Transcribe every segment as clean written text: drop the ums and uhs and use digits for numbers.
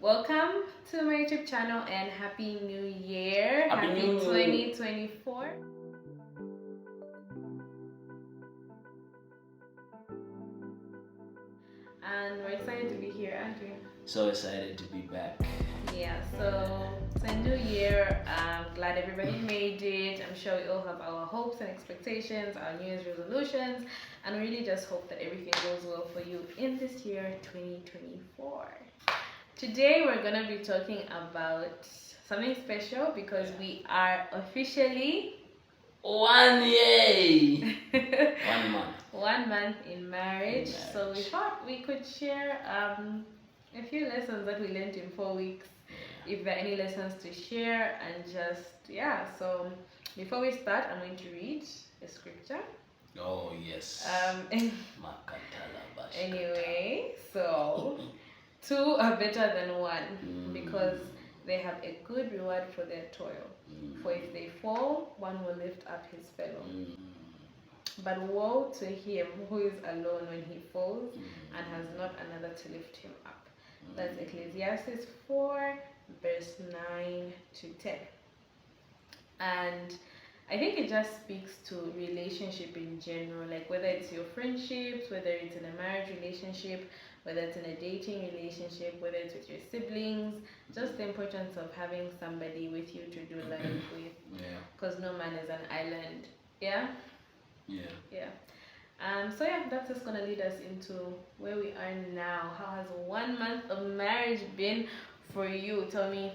Welcome to my YouTube channel and Happy New Year. Happy New Year. 2024. And we're excited to be here, aren't we? So excited to be back. Yeah, so it's a new year. I'm glad everybody made it. I'm sure we all have our hopes and expectations, our New Year's resolutions, and we really just hope that everything goes well for you in this year 2024. Today we're going to be talking about something special because we are officially 1 year! 1 month. 1 month in marriage. So we thought we could share a few lessons that we learned in 4 weeks. If there are any lessons to share, and so before we start, I'm going to read a scripture. Oh, yes. Anyway, so two are better than one because they have a good reward for their toil. For if they fall, one will lift up his fellow. But woe to him who is alone when he falls and has not another to lift him up. That's Ecclesiastes 4, verse 9 to 10. And I think it just speaks to relationship in general, like whether it's your friendships, whether it's in a marriage relationship, whether it's in a dating relationship, whether it's with your siblings, just the importance of having somebody with you to do life with. Yeah. Because no man is an island. Yeah? Yeah. Yeah. That's just gonna lead us into where we are now. How has 1 month of marriage been for you? Tell me,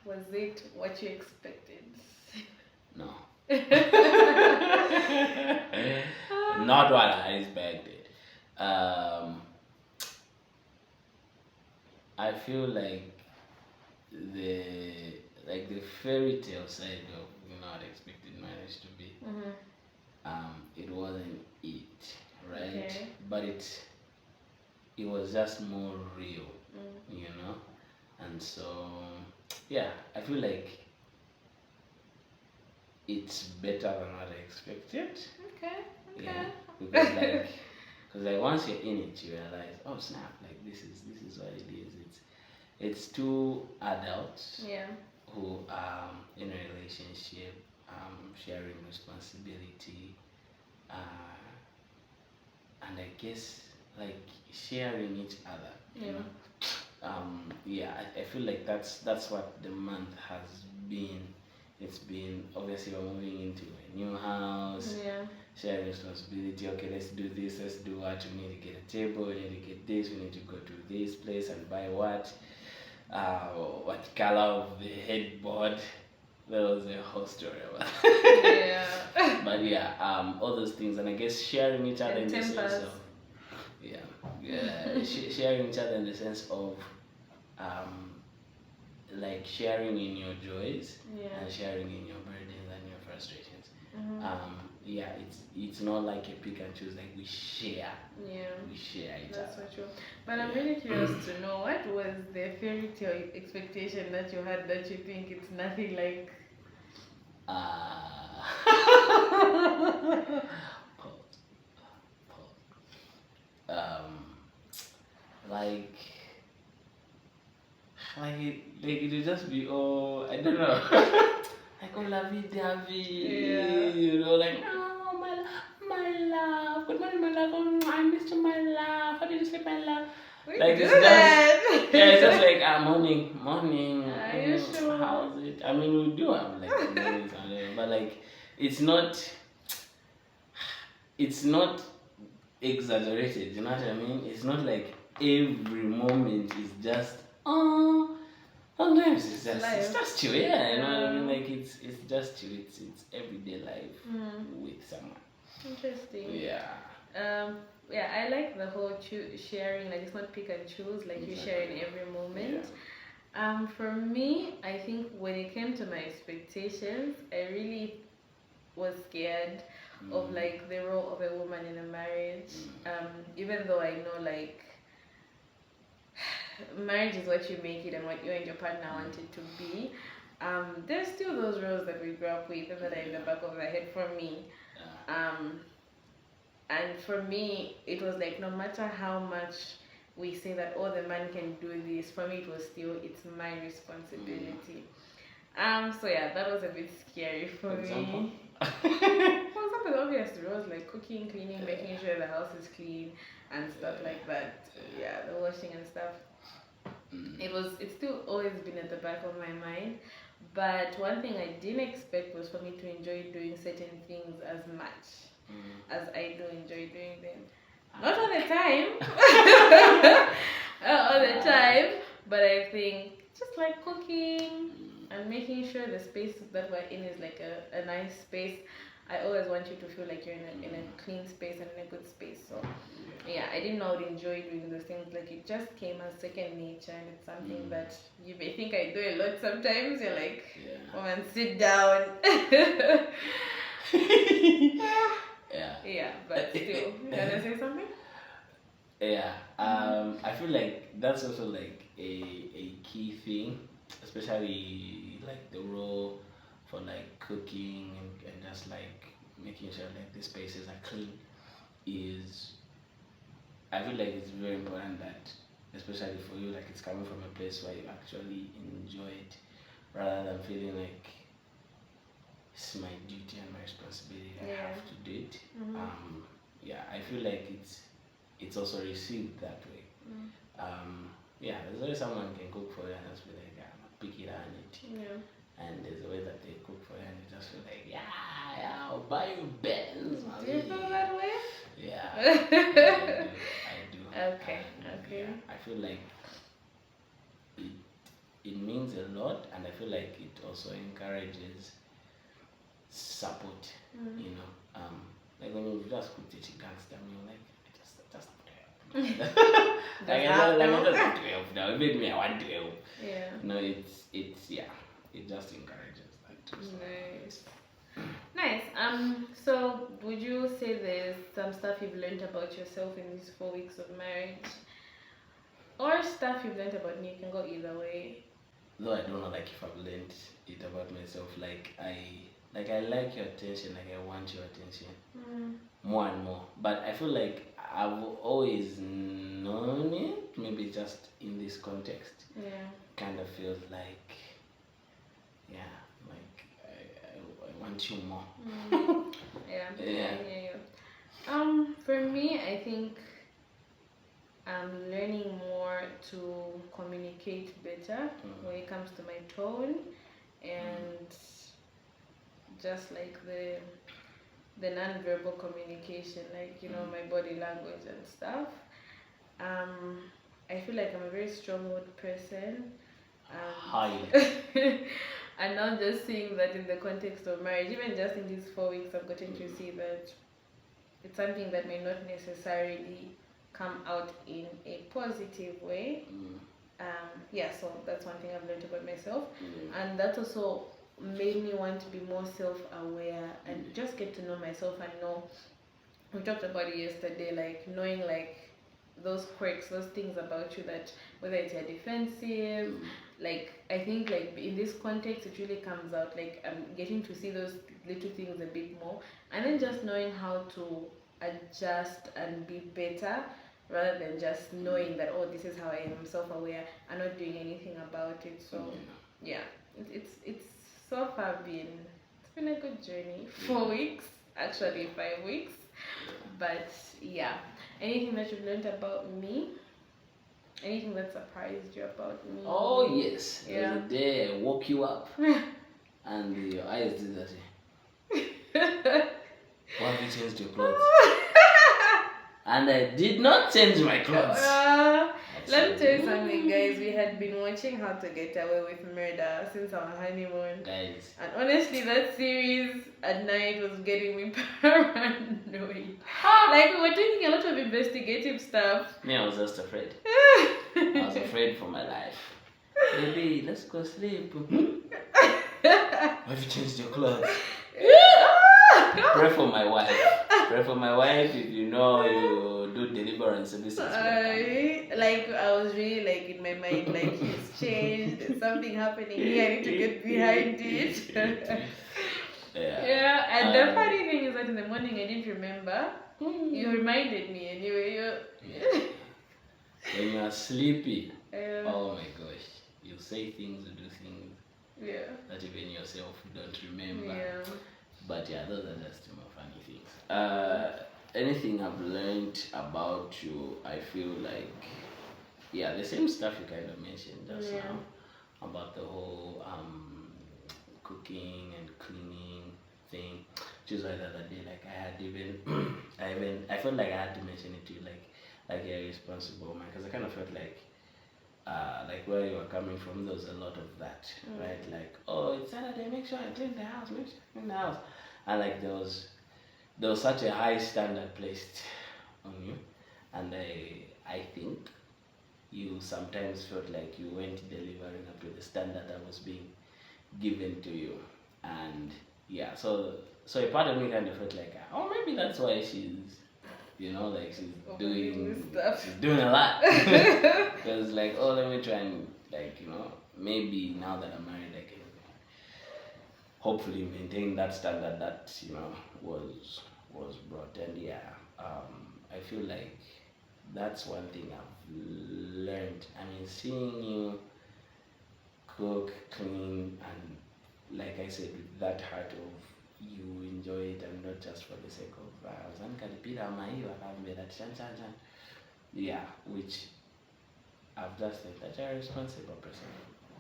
was it what you expected? No. Not what I expected. I feel like the fairy tale side of not expected marriage to be. It wasn't it, right? Okay. But it was just more real, and so I feel like it's better than what I expected. Okay. Yeah, because once you're in it, you realize, oh snap, like this is what it is. It's two adults who in a relationship, sharing responsibility, and I guess like sharing each other. I feel like that's what the month has been. It's been, obviously we're moving into a new house. Sharing responsibility. Okay, let's do this, let's do what. We need to get a table, we need to get this, we need to go to this place and buy what color of the headboard. That was a whole story about but all those things, and I guess sharing each other in the sense of sharing each other in the sense of like sharing in your joys and sharing in your burdens and your frustrations. It's not like a pick and choose, like we share each other. That's so true. But I'm really curious to know, what was the fairy tale expectation that you had that you think it's nothing like? Like it would just be, oh, I don't know. Like, oh, lovey-dovey, like, oh, my love, good morning, my love, oh, I missed you, my love, how did you sleep, my love? Like, it's just, it's just like, morning, Are you sure? how's it? I mean, we do have, like, mornings, but, like, it's not exaggerated, you know what I mean? It's not like every moment is just, oh, sometimes it's just chill, you know what I mean? Like it's just chill. It's everyday life with someone. Interesting. I like the whole sharing. Like it's not pick and choose. Like you share in every moment. For me, I think when it came to my expectations, I really was scared of like the role of a woman in a marriage. Even though I know like marriage is what you make it and what you and your partner want it to be, there's still those roles that we grew up with and that are in the back of the head for me. And for me, it was like no matter how much we say that, oh, the man can do this. For me, it was still, it's my responsibility. So yeah, that was a bit scary for me. For example, obviously, it was like cooking, cleaning, making sure the house is clean and stuff like that. Yeah, the washing and stuff. It's still always been at the back of my mind. But one thing I didn't expect was for me to enjoy doing certain things as much as I do enjoy doing them. Not all the time. Not all the time. But I think just like cooking and making sure the space that we're in is like a nice space. I always want you to feel like you're in a clean space and in a good space. So yeah, I didn't know I would enjoy doing those things. Like, it just came as second nature, and it's something that you may think I do a lot sometimes. You're like, woman, sit down. Yeah, but still, you wanna say something? Yeah, I feel like that's also like a key thing, especially like the role for like cooking and just like making sure like the spaces are clean. Is, I feel like it's very important that, especially for you, like it's coming from a place where you actually enjoy it, rather than feeling like it's my duty and my responsibility. I have to do it. Yeah, I feel like it's also received that way. Yeah, there's always someone can cook for you and just be like, yeah, I'm gonna pick it and eat. And there's a way that they cook for you and you just feel like, yeah, I'll buy you Benz. Do you feel that way? Yeah, I do. Okay. Yeah, I feel like it means a lot, and I feel like it also encourages support. You know, like when you just put it gangster, you're like, just like I just want to help now. It made me I want to help. Yeah. No, it's it just encourages that too. So. Nice. So would you say there's some stuff you've learned about yourself in these 4 weeks of marriage, or stuff you've learned about me? You can go either way. Though I don't know, like, if I've learned it about myself, like I like your attention, like I want your attention more and more. But I feel like I've always known it, maybe just in this context. Yeah. Kind of feels like, yeah, like I want you more. Yeah. For me, I think I'm learning more to communicate better when it comes to my tone and just like the non-verbal communication, like, you know, my body language and stuff. I feel like I'm a very strong-willed person. And not just seeing that in the context of marriage, even just in these 4 weeks, I've gotten to see that it's something that may not necessarily come out in a positive way. So that's one thing I've learned about myself. And that also made me want to be more self-aware and just get to know myself and know, we talked about it yesterday, like knowing like those quirks, those things about you that whether it's you're defensive, like I think like in this context it really comes out, like I'm getting to see those little things a bit more, and then just knowing how to adjust and be better rather than just knowing that, oh, this is how I am, I'm self-aware and not doing anything about it. So yeah, it's so far it's been a good journey. 4 weeks, actually 5 weeks, but yeah. Anything that you've learned about me? Anything that surprised you about me? Oh yes, there was a day I woke you up and your eyes did that. Why have you changed your clothes? And I did not change my clothes. Let me tell you something, guys. We had been watching How to Get Away with Murder since our honeymoon. Guys. And honestly, that series at night was getting me paranoid. Like, we were doing a lot of investigative stuff. Me, I was just afraid. I was afraid for my life. Baby, let's go sleep. Why have you changed your clothes? Pray for my wife. Pray for my wife if you know you do deliverance services. Like, I was really like in my mind, like, he's changed, there's something happening here, I need to get behind it. Yeah, and the funny thing is that in the morning I didn't remember. You reminded me anyway. When you're sleepy, Yeah. oh my gosh, you say things, you do things that even yourself don't remember. Yeah. But yeah, those are just more funny things. Anything I've learned about you, I feel like, yeah, the same stuff you kind of mentioned just now about the whole cooking and cleaning thing. Which is why the other day, like I had even, I felt like I had to mention it to you, like you're a responsible man, because I kind of felt like where you were coming from, there was a lot of that, right? Like, oh, it's Saturday, make sure I clean the house, make sure I clean the house, and like there was such a high standard placed on you, and I think you sometimes felt like you weren't delivering up to the standard that was being given to you, and yeah, so a part of me kind of felt like, oh, maybe that's why she's, you know, like she's doing a lot. Because like, oh, let me try and like, you know, maybe now that I'm married, I can hopefully maintain that standard that, you know, was brought. And yeah, I feel like that's one thing I've learned. I mean, seeing you cook, clean, and like I said, with that heart of you enjoy it and not just for the sake of yeah, which I've just said that you're a responsible person.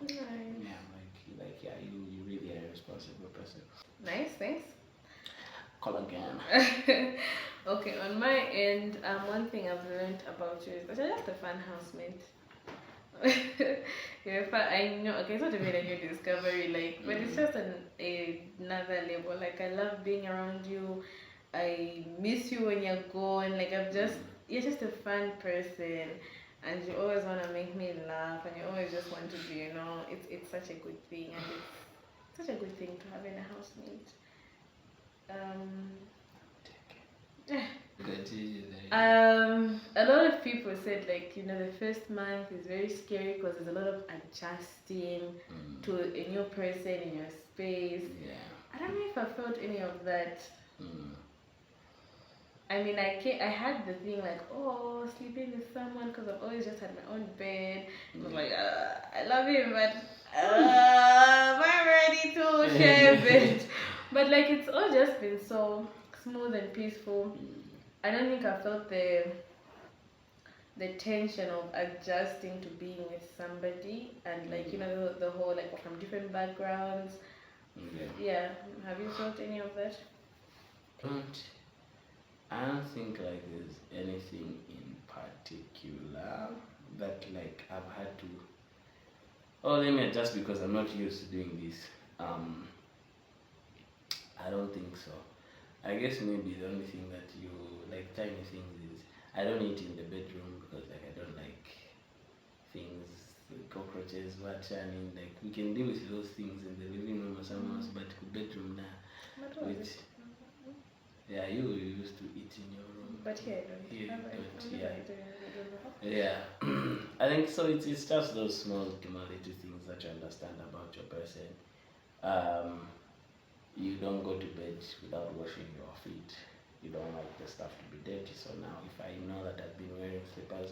Nice. Yeah, like yeah, you really are a responsible person. Nice, thanks. Call again. Okay, on my end, one thing I've learned about you is that you're just a fun housemate. I know, okay, it's not even a new discovery, like, but it's just another level. Like, I love being around you. I miss you when you're gone. Like, you're just a fun person, and you always want to make me laugh, and you always just want to be, you know, it's such a good thing, and it's such a good thing to have in a housemate. A lot of people said, like, you know, the first month is very scary because there's a lot of adjusting to a new person in your space. I don't know if I felt any of that. I mean, I had the thing like, oh, sleeping with someone, because I've always just had my own bed. I was like, I love him, but am I ready to share a bed? But like, it's all just been so smooth and peaceful. I don't think I felt the tension of adjusting to being with somebody, and like, you know, the whole like from different backgrounds. Yeah. Have you felt any of that? I don't think like there's anything in particular that like I've had to, oh, let me adjust because I'm not used to doing this. I don't think so. I guess maybe the only thing that you like, tiny things, is I don't eat in the bedroom because like I don't like things, cockroaches, what churning. Like we can deal with those things in the living room or somewhere else, but the bedroom now, which yeah, you used to eat in your room. But here I don't. Yeah. I think so. It's just those small little things that you understand about your person. You don't go to bed without washing your feet. You don't like the stuff to be dirty. So now, if I know that I've been wearing slippers,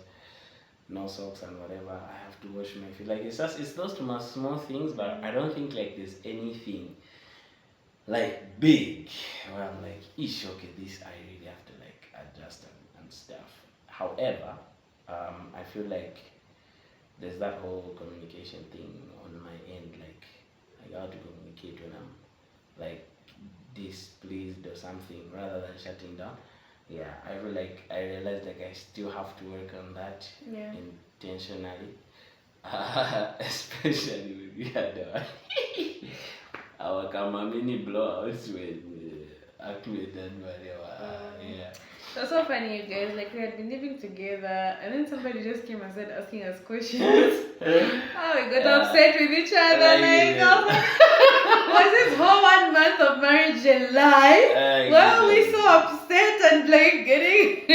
no socks and whatever, I have to wash my feet. Like it's those small things, but I don't think like there's anything like big where I'm like, ish, okay, this I really have to like adjust and stuff. However, I feel like there's that whole communication thing on my end, like how to communicate when I'm like displeased or something rather than shutting down. Yeah, I feel like I realized like I still have to work on that intentionally, especially with the other our Kamamini blowouts with Acme and whatever. Yeah. That's so funny, you guys. Like, we had been living together, and then somebody just came and started asking us questions. Oh, we got upset with each other. Was this whole 1 month of marriage a lie? Why were we so upset and like getting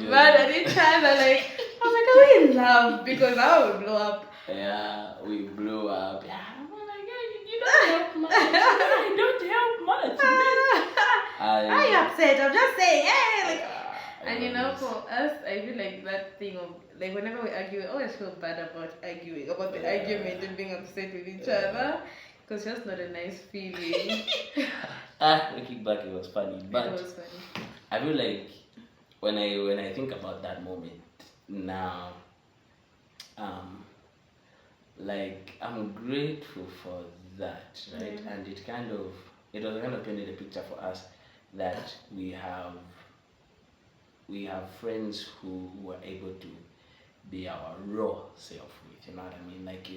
mad at each other? Like, I was like, are we in love? Because I would blow up. Yeah, we blew up. Yeah, I'm like, you don't help much. I don't help much. Are you upset? I'm just saying, hey, like, And you know, for us, I feel like that thing of like whenever we argue, we always feel bad about arguing, about the argument and being upset with each other, because it's just not a nice feeling. Looking back, it was funny, but it was funny. I feel like when I think about that moment now, like I'm grateful for that, right? And it was kind of painted a picture for us that we have friends who were able to be our raw self with, you know what I mean? Like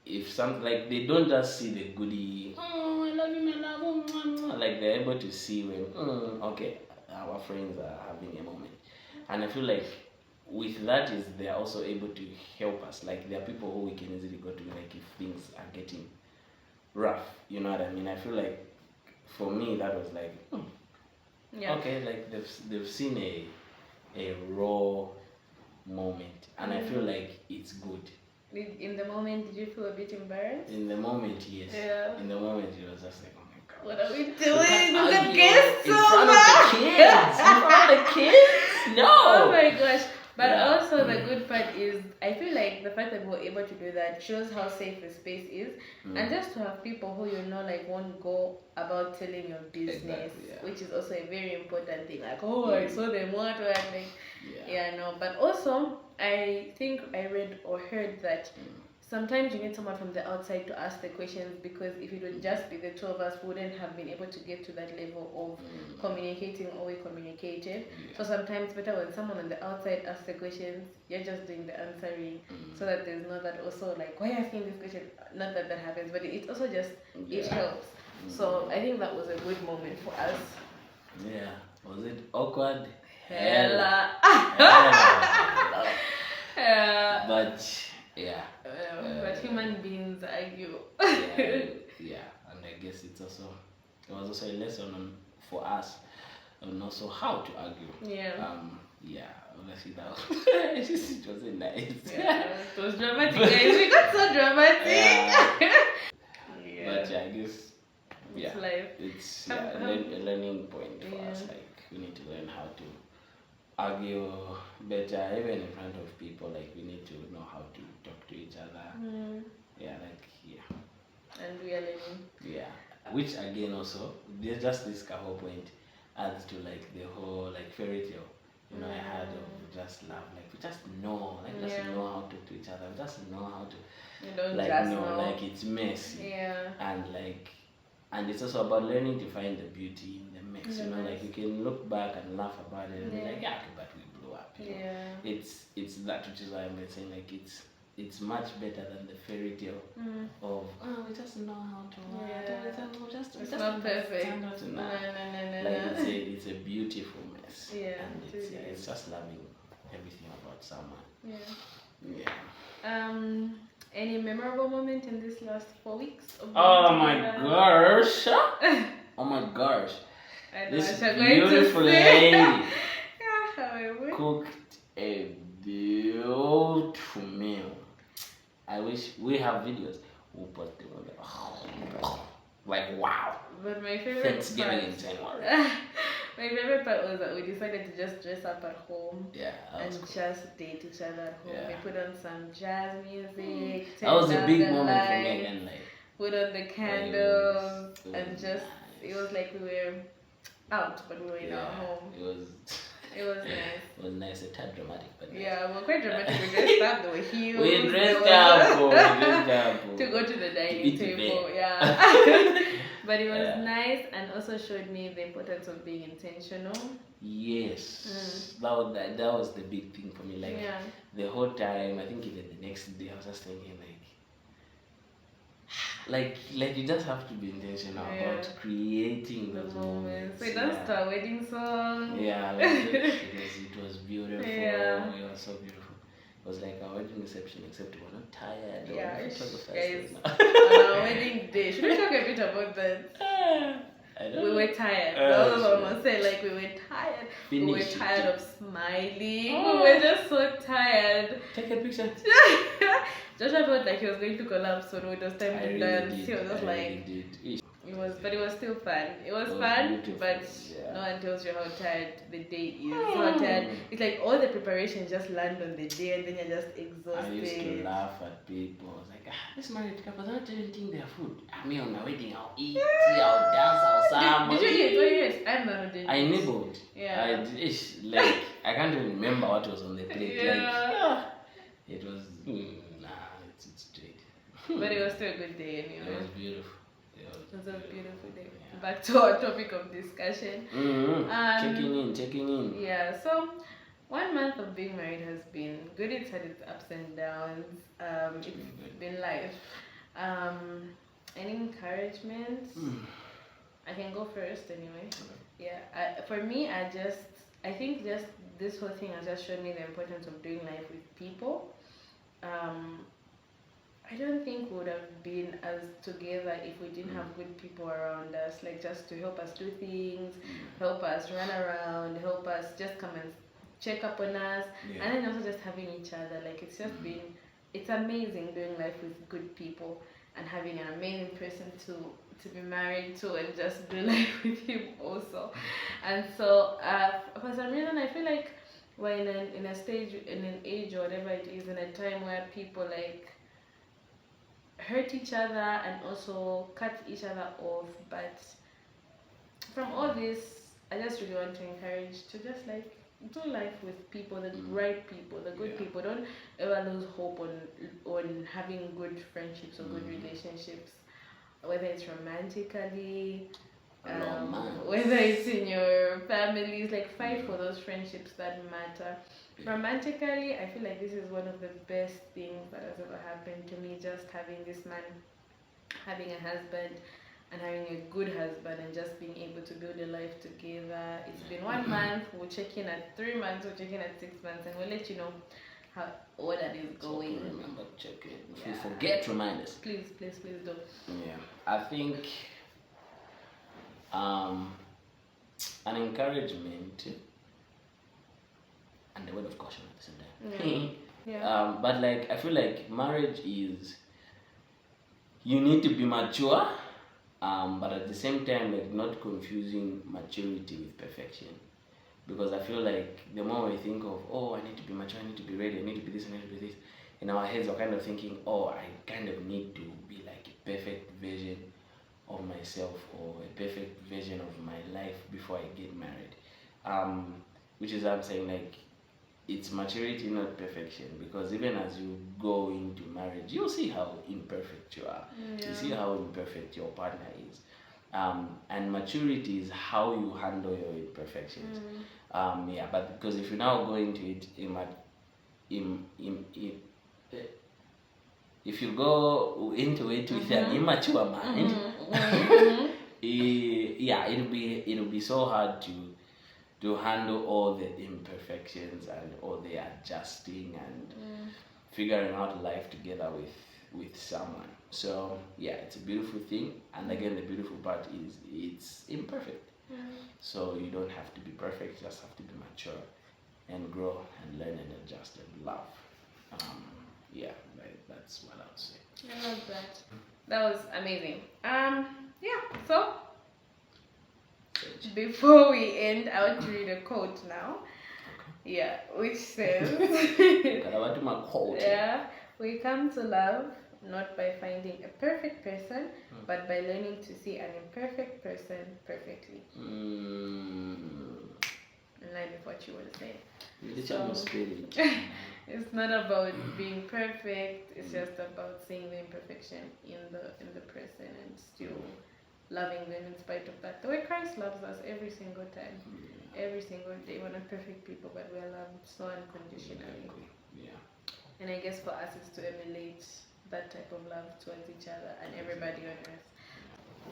if something, like they don't just see the goody, oh I love you, my love, like they're able to see when okay, our friends are having a moment. And I feel like with that is they're also able to help us. Like there are people who we can easily go to, like if things are getting rough, you know what I mean? I feel like for me that was like okay, like they've seen a raw moment, and I feel like it's good. In the moment, did you feel a bit embarrassed? In the moment, yes. Yeah. In the moment, it was just like, oh my god, what are we doing? Look at guests in front of the kids. In front of the kids? No. Oh my gosh. But also the good part is, I feel like the fact that we were able to do that shows how safe the space is, and just to have people who you know like won't go about telling your business, which is also a very important thing. Like, oh, I saw them what, like, no. But also, I think I read or heard that sometimes you need someone from the outside to ask the questions, because if it would just be the two of us, we wouldn't have been able to get to that level of communicating or we communicated. So sometimes better when someone on the outside asks the questions, you're just doing the answering, so that there's not that also like, why are you asking this question? Not that that happens, but it also just, it helps. So I think that was a good moment for us. Yeah. Was it awkward? Hella. But yeah. But human beings argue. And I guess it was also a lesson for us on also how to argue. Obviously that was it wasn't nice. It was dramatic, guys. We got so dramatic. But I guess it's life. It's a learning point for us. Like we need to learn how to argue better, even in front of people. Like we need to know how to talk to each other. And we are learning. Which again also, there's just this whole point adds to like the whole like fairy tale. You know, I had of just love. Like we just know, like just know how to talk to each other. We just know how to like it's messy. And it's also about learning to find the beauty in the mess. You know, like you can look back and laugh about it and be like, but we blew up. You know? It's that, which is why I'm saying like it's much better than the fairy tale of we just know how to it's not perfect. No. Like it's a beautiful mess. And it's just loving everything about someone. Any memorable moment in this last 4 weeks? Oh my gosh! Oh my gosh! This beautiful lady cooked a beautiful meal. I wish we have videos. We'll post them on like wow. But my favorite Thanksgiving in January. My favorite part was that we decided to just dress up at home and cool. Just date each other at home. We put on some jazz music. That was a big moment for me, and like put on the candles and just it was like we were out, but we were in our home. It was nice. It was nice. A tad dramatic, but we were quite dramatic. We dressed up. There were heels. We dressed up to go to the dining table. But it was nice, and also showed me the importance of being intentional. Yes, that was the big thing for me. Like the whole time, I think even the next day, I was just thinking like you just have to be intentional about creating those moments. We danced our wedding song. It was beautiful. It was so beautiful. It was like our wedding reception, except we were not tired. Guys, on our wedding day, should we talk a bit about that? We were tired. That's what I must say. Like we were tired. We were tired of smiling. We were just so tired. Take a picture. Joshua felt like he was going to collapse when it was time to dance. He was just like, But it was still fun. It was fun, beautiful. But no one tells you how tired the day is. How tired. It's like all the preparations just land on the day, and then you're just exhausted. I used to laugh at people. I was like, this married couple, they're not even eating their food. Me on my wedding, I'll eat, I'll dance, I'll sing. Did you eat? Yes, I'm not doing. I nibbled. Yeah. I can't even remember what was on the plate. It was it's straight. But it was still a good day anyway. It was beautiful. It was a beautiful day. Yeah. Back to our topic of discussion. Checking in. Yeah, so 1 month of being married has been good. It's had its ups and downs. It's been life. Any encouragement? I can go first anyway. Yeah, for me, I think just this whole thing has just shown me the importance of doing life with people. I don't think we would have been as together if we didn't have good people around us, like just to help us do things, help us run around, help us just come and check up on us, and then also just having each other. Like it's just been, it's amazing doing life with good people and having an amazing person to be married to and just do life with him also. And so for some reason I feel like we're in an age or whatever it is, in a time where people like hurt each other and also cut each other off. But from all this, I just really want to encourage to just like do life with people, the right people, the good people. Don't ever lose hope on having good friendships or good relationships, whether it's romantically, whether it's in your families. Like fight for those friendships that matter. Romantically, I feel like this is one of the best things that has ever happened to me, just having this man, having a husband and having a good husband and just being able to build a life together. It's been 1 month, we'll check in at 3 months, we'll check in at 6 months, and we'll let you know how all that is going. So remember, check it. If you forget, remind us. Please do. Yeah, I think an encouragement and a word of caution at the same time. But like I feel like marriage is, you need to be mature, but at the same time like not confusing maturity with perfection. Because I feel like the more we think of, I need to be mature, I need to be ready, I need to be this, I need to be this, in our heads we're kind of thinking, I kind of need to be like a perfect version of myself or a perfect version of my life before I get married. Which is I'm saying like it's maturity, not perfection, because even as you go into marriage, you'll see how imperfect you are. You see how imperfect your partner is. And maturity is how you handle your imperfections. But because if you now go into it if you go into it with an immature mind, it'll be so hard to handle all the imperfections and all the adjusting and figuring out life together with someone. So it's a beautiful thing, and again the beautiful part is it's imperfect. So you don't have to be perfect, you just have to be mature and grow and learn and adjust and love. That's what I would say. I love that. That was amazing. So before we end, I want to read a quote now. Which says we come to love not by finding a perfect person, but by learning to see an imperfect person perfectly. In line with what you were saying. It's not about being perfect, it's just about seeing the imperfection in the person and still loving them in spite of that. The way Christ loves us every single time. Every single day. We're not perfect people, but we're loved so unconditionally. And I guess for us is to emulate that type of love towards each other and everybody on earth.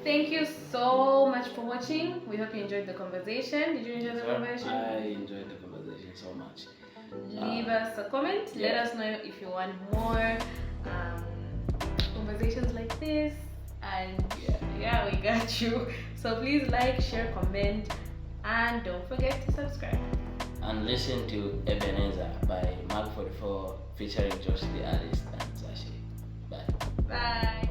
Thank you so much for watching. We hope you enjoyed the conversation. Did you enjoy the conversation? I enjoyed the conversation so much. Leave us a comment. Let us know if you want more conversations like this. And we got you. So please like, share, comment, and don't forget to subscribe. And listen to Ebenezer by Mark 44 featuring Josh the artist and Sashi. Bye. Bye.